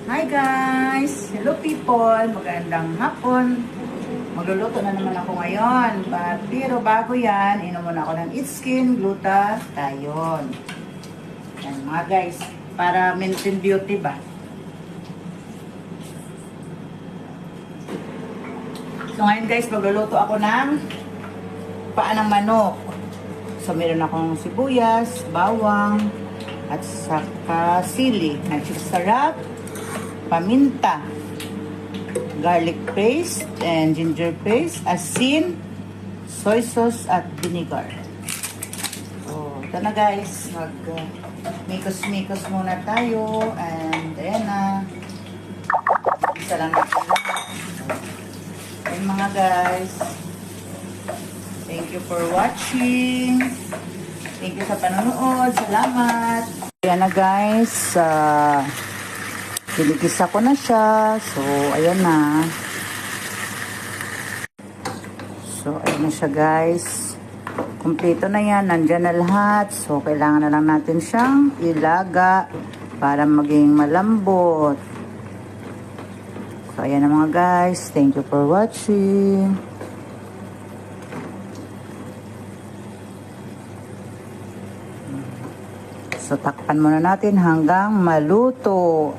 Hi guys! Hello people! Magandang hapon! Magluluto na naman ako ngayon. Pero bago yan, inom muna ako ng It's Skin Glutathione. Yan mga guys, para maintain beauty ba? So ngayon guys, magluluto ako ng paa ng manok. So meron akong sibuyas, bawang, at saka sili. Nagsisarap, paminta, garlic paste, and ginger paste, asin, soy sauce, at vinegar. So, ito na guys. Mag-mikos-mikos muna tayo. And ayan na. Isa lang natin lahat. Ayan mga guys. Thank you for watching. Thank you sa panonood. Salamat. Ayan na guys. Kinikisa ko na siya. So, ayan na. So, ayan na siya guys. Kompleto na yan. Nandyan na lahat. So, kailangan na lang natin siyang ilaga para maging malambot. So, ayan na mga guys. Thank you for watching. So, takpan muna natin hanggang maluto.